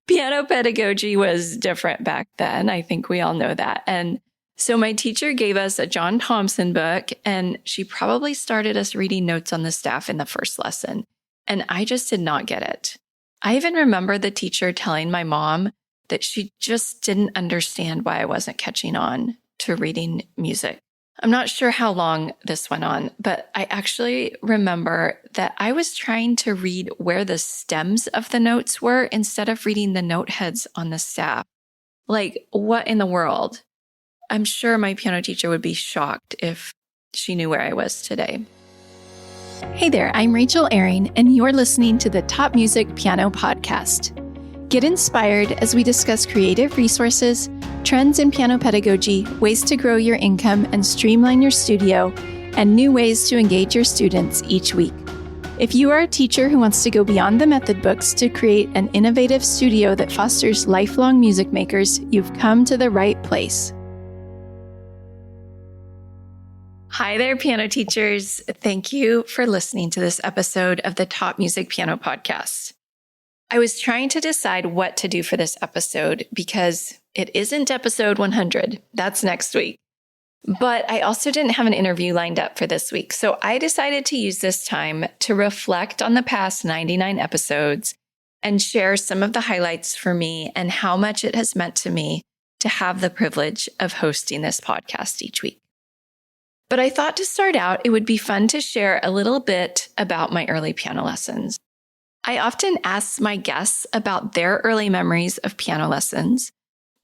Piano pedagogy was different back then. I think we all know that. And so my teacher gave us a John Thompson book, and she probably started us reading notes on the staff in the first lesson. And I just did not get it. I even remember the teacher telling my mom that she just didn't understand why I wasn't catching on to reading music. I'm not sure how long this went on, but I actually remember that I was trying to read where the stems of the notes were instead of reading the note heads on the staff. Like, what in the world? I'm sure my piano teacher would be shocked if she knew where I was today. Hey there, I'm Rachel Ehring, and you're listening to the TopMusic Piano Podcast. Get inspired as we discuss creative resources, trends in piano pedagogy, ways to grow your income and streamline your studio, and new ways to engage your students each week. If you are a teacher who wants to go beyond the method books to create an innovative studio that fosters lifelong music makers, you've come to the right place. Hi there, piano teachers. Thank you for listening to this episode of the TopMusic Piano Podcast. I was trying to decide what to do for this episode because it isn't episode 100. That's next week. But I also didn't have an interview lined up for this week. So I decided to use this time to reflect on the past 99 episodes and share some of the highlights for me and how much it has meant to me to have the privilege of hosting this podcast each week. But I thought to start out, it would be fun to share a little bit about my early piano lessons. I often ask my guests about their early memories of piano lessons,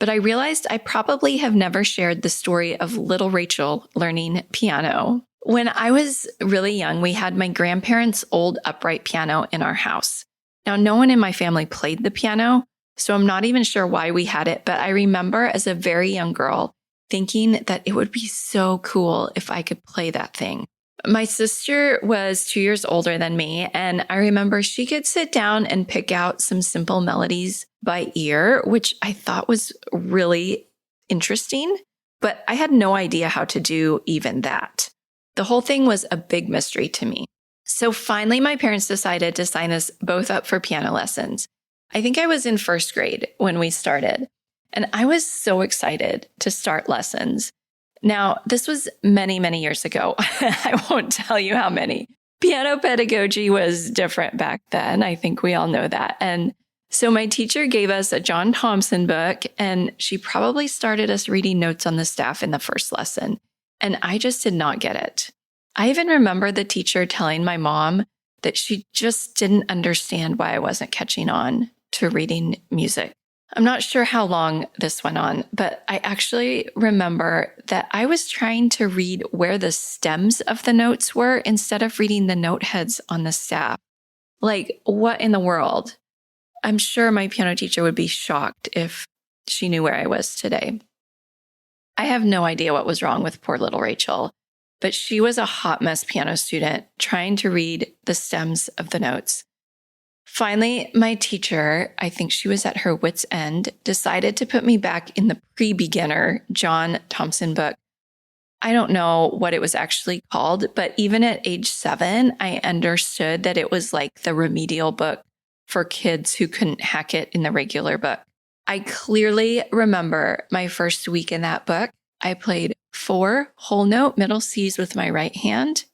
but I realized I probably have never shared the story of little Rachel learning piano. When I was really young, we had my grandparents' old upright piano in our house. Now, no one in my family played the piano, so I'm not even sure why we had it, but I remember as a very young girl thinking that it would be so cool if I could play that thing. My sister was 2 years older than me, and I remember she could sit down and pick out some simple melodies by ear, which I thought was really interesting, but I had no idea how to do even that. The whole thing was a big mystery to me. So finally, my parents decided to sign us both up for piano lessons. I think I was in first grade when we started, and I was so excited to start lessons. Now, this was many, many years ago. I won't tell you how many. Piano pedagogy was different back then. I think we all know that. And so my teacher gave us a John Thompson book, and she probably started us reading notes on the staff in the first lesson. And I just did not get it. I even remember the teacher telling my mom that she just didn't understand why I wasn't catching on to reading music. I'm not sure how long this went on, but I actually remember that I was trying to read where the stems of the notes were instead of reading the note heads on the staff. Like, what in the world? I'm sure my piano teacher would be shocked if she knew where I was today. I have no idea what was wrong with poor little Rachel, but she was a hot mess piano student trying to read the stems of the notes. Finally, my teacher, I think she was at her wit's end, decided to put me back in the pre-beginner John Thompson book. I don't know what it was actually called, but even at age 7, I understood that it was like the remedial book for kids who couldn't hack it in the regular book. I clearly remember my first week in that book. I played 4 whole note middle Cs with my right hand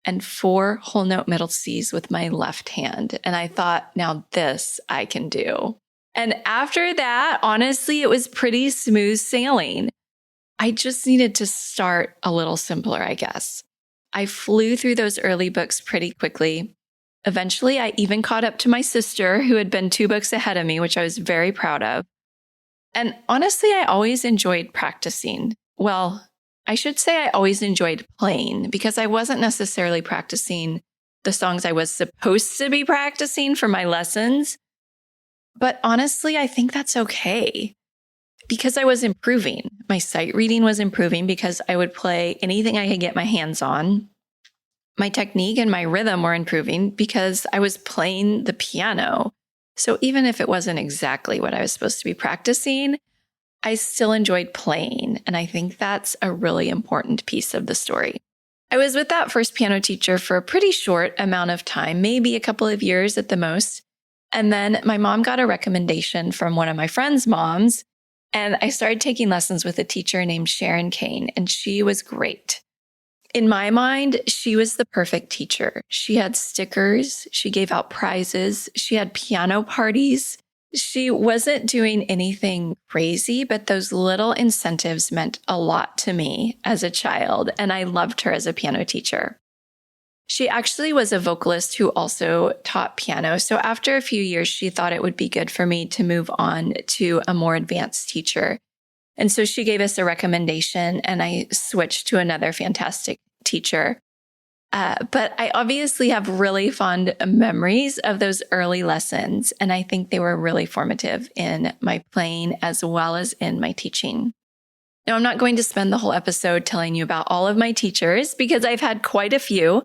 and 4 whole note middle Cs with my left hand. And I thought, now this I can do. And after that, honestly, it was pretty smooth sailing. I just needed to start a little simpler, I guess. I flew through those early books pretty quickly. Eventually, I even caught up to my sister, who had been 2 books ahead of me, which I was very proud of. And honestly, I always enjoyed practicing. Well, I should say I always enjoyed playing because I wasn't necessarily practicing the songs I was supposed to be practicing for my lessons. But honestly, I think that's okay because I was improving. My sight reading was improving because I would play anything I could get my hands on. My technique and my rhythm were improving because I was playing the piano. So even if it wasn't exactly what I was supposed to be practicing, I still enjoyed playing, and I think that's a really important piece of the story. I was with that first piano teacher for a pretty short amount of time, maybe a couple of years at the most, And then my mom got a recommendation from one of my friend's moms, and I started taking lessons with a teacher named Sharon Kane, and she was great. In my mind, she was the perfect teacher. She had stickers, she gave out prizes, she had piano parties. She wasn't doing anything crazy, but those little incentives meant a lot to me as a child, and I loved her as a piano teacher. She actually was a vocalist who also taught piano. So after a few years, she thought it would be good for me to move on to a more advanced teacher. And so she gave us a recommendation and I switched to another fantastic teacher. But I obviously have really fond memories of those early lessons. And I think they were really formative in my playing as well as in my teaching. Now, I'm not going to spend the whole episode telling you about all of my teachers because I've had quite a few.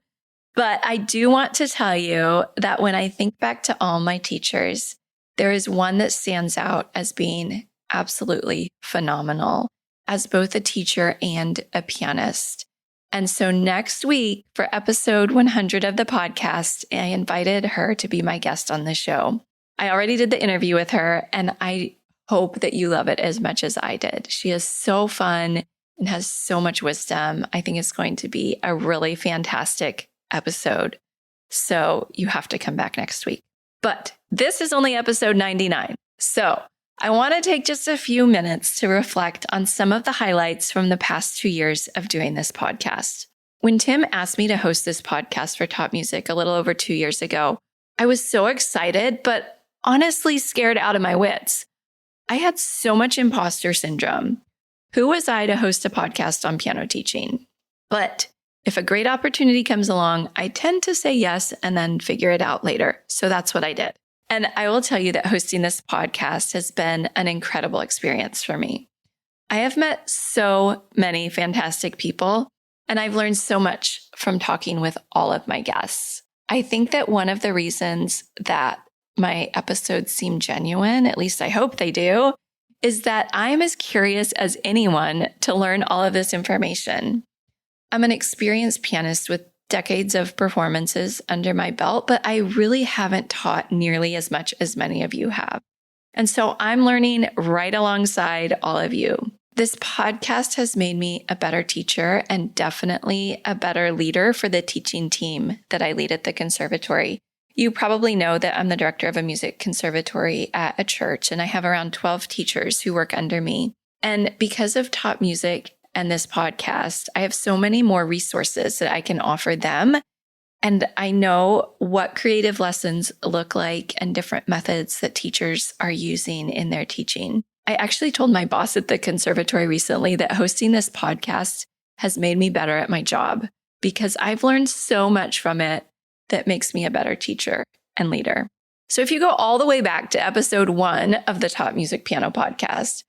But I do want to tell you that when I think back to all my teachers, there is one that stands out as being absolutely phenomenal as both a teacher and a pianist. And so next week for episode 100 of the podcast, I invited her to be my guest on the show. I already did the interview with her and I hope that you love it as much as I did. She is so fun and has so much wisdom. I think it's going to be a really fantastic episode. So you have to come back next week. But this is only episode 99. So I want to take just a few minutes to reflect on some of the highlights from the past 2 years of doing this podcast. When Tim asked me to host this podcast for Top Music a little over 2 years ago, I was so excited, but honestly scared out of my wits. I had so much imposter syndrome. Who was I to host a podcast on piano teaching? But if a great opportunity comes along, I tend to say yes and then figure it out later. So that's what I did. And I will tell you that hosting this podcast has been an incredible experience for me. I have met so many fantastic people, and I've learned so much from talking with all of my guests. I think that one of the reasons that my episodes seem genuine, at least I hope they do, is that I'm as curious as anyone to learn all of this information. I'm an experienced pianist with decades of performances under my belt, but I really haven't taught nearly as much as many of you have. And so I'm learning right alongside all of you. This podcast has made me a better teacher and definitely a better leader for the teaching team that I lead at the conservatory. You probably know that I'm the director of a music conservatory at a church, and I have around 12 teachers who work under me. And because of Top Music and this podcast, I have so many more resources that I can offer them. And I know what creative lessons look like and different methods that teachers are using in their teaching. I actually told my boss at the conservatory recently that hosting this podcast has made me better at my job because I've learned so much from it that makes me a better teacher and leader. So if you go all the way back to episode 1 of the Top Music Piano podcast,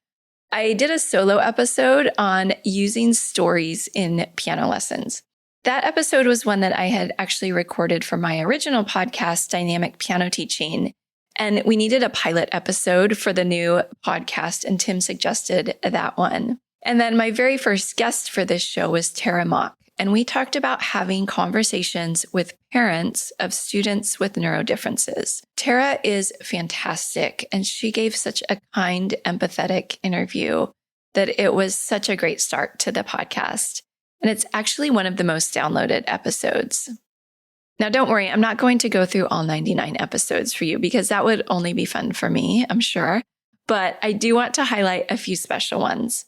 I did a solo episode on using stories in piano lessons. That episode was one that I had actually recorded for my original podcast, Dynamic Piano Teaching. And we needed a pilot episode for the new podcast, and Tim suggested that one. And then my very first guest for this show was Tara Mock. And we talked about having conversations with parents of students with neurodifferences. Tara is fantastic, and she gave such a kind, empathetic interview that it was such a great start to the podcast. And it's actually one of the most downloaded episodes. Now, don't worry, I'm not going to go through all 99 episodes for you because that would only be fun for me, I'm sure. But I do want to highlight a few special ones.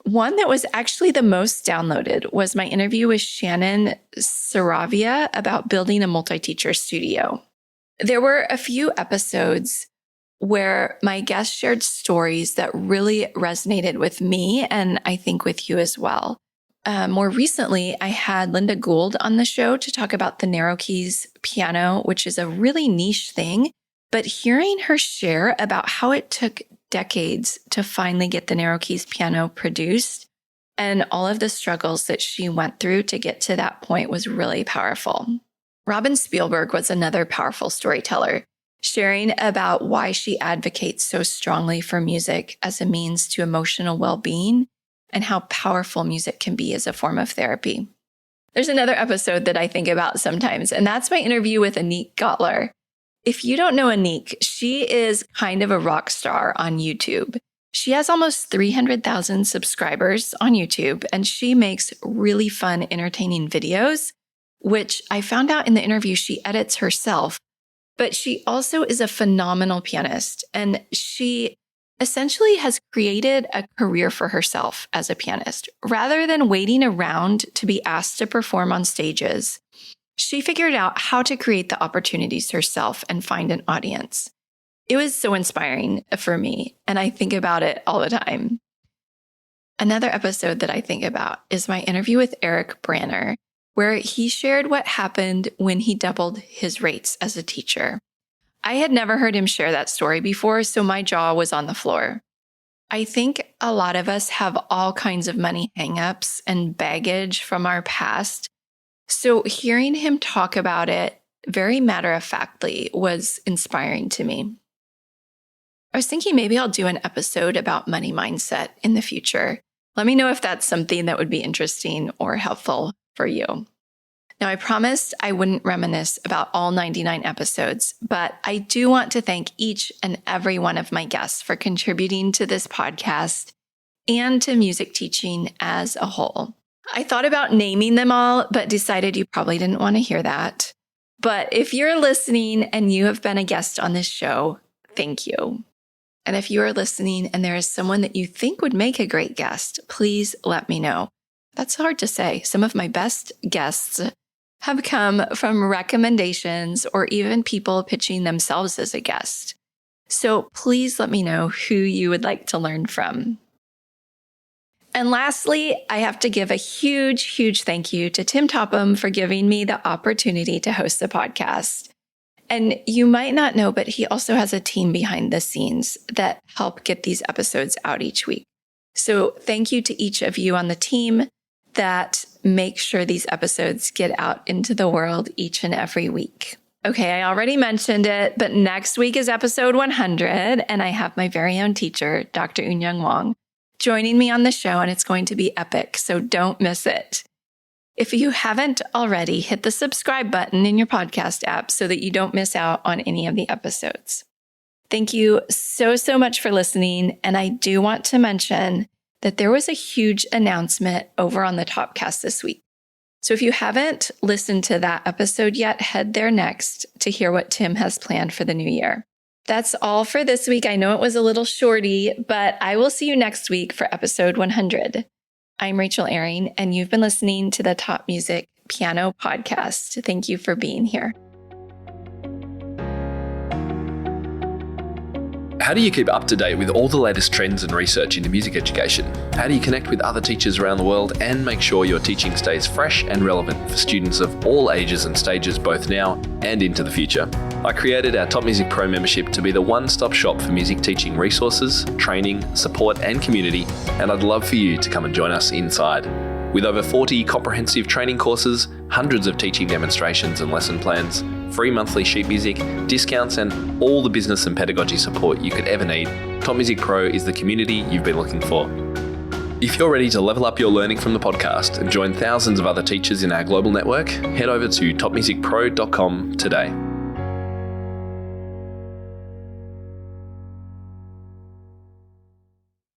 One that was actually the most downloaded was my interview with Shannon Saravia about building a multi-teacher studio. There were a few episodes where my guests shared stories that really resonated with me and I think with you as well. More recently, I had Linda Gould on the show to talk about the narrow keys piano, which is a really niche thing. But hearing her share about how it took decades to finally get the narrow keys piano produced and all of the struggles that she went through to get to that point was really powerful. Robin Spielberg was another powerful storyteller, sharing about why she advocates so strongly for music as a means to emotional well-being and how powerful music can be as a form of therapy. There's another episode that I think about sometimes, and that's my interview with Anik Gotler. If you don't know Anik, she is kind of a rock star on YouTube. She has almost 300,000 subscribers on YouTube, and she makes really fun, entertaining videos, which I found out in the interview she edits herself. But she also is a phenomenal pianist, and she essentially has created a career for herself as a pianist. Rather than waiting around to be asked to perform on stages, she figured out how to create the opportunities herself and find an audience. It was so inspiring for me, and I think about it all the time. Another episode that I think about is my interview with Eric Branner, where he shared what happened when he doubled his rates as a teacher. I had never heard him share that story before, so my jaw was on the floor. I think a lot of us have all kinds of money hangups and baggage from our past. So hearing him talk about it very matter-of-factly was inspiring to me. I was thinking maybe I'll do an episode about money mindset in the future. Let me know if that's something that would be interesting or helpful for you. Now, I promised I wouldn't reminisce about all 99 episodes, but I do want to thank each and every one of my guests for contributing to this podcast and to music teaching as a whole. I thought about naming them all, but decided you probably didn't want to hear that. But if you're listening and you have been a guest on this show, thank you. And if you are listening and there is someone that you think would make a great guest, please let me know. That's hard to say. Some of my best guests have come from recommendations or even people pitching themselves as a guest. So please let me know who you would like to learn from. And lastly, I have to give a huge thank you to Tim Topham for giving me the opportunity to host the podcast. And you might not know, but he also has a team behind the scenes that help get these episodes out each week. So thank you to each of you on the team that make sure these episodes get out into the world each and every week. Okay, I already mentioned it, but next week is episode 100, and I have my very own teacher, Dr. Eunyoung Wong, joining me on the show, and it's going to be epic, so don't miss it. If you haven't already, hit the subscribe button in your podcast app so that you don't miss out on any of the episodes. Thank you so much for listening, and I do want to mention that there was a huge announcement over on the Topcast this week. So if you haven't listened to that episode yet, head there next to hear what Tim has planned for the new year. That's all for this week. I know it was a little shorty, but I will see you next week for episode 100. I'm Rachel Ehring, and you've been listening to the Top Music Piano Podcast. Thank you for being here. How do you keep up to date with all the latest trends and research into music education? How do you connect with other teachers around the world and make sure your teaching stays fresh and relevant for students of all ages and stages, both now and into the future? I created our TopMusic Pro membership to be the one-stop shop for music teaching resources, training, support, and community, and I'd love for you to come and join us inside. With over 40 comprehensive training courses, hundreds of teaching demonstrations and lesson plans, free monthly sheet music, discounts, and all the business and pedagogy support you could ever need, TopMusic Pro is the community you've been looking for. If you're ready to level up your learning from the podcast and join thousands of other teachers in our global network, head over to topmusicpro.com today.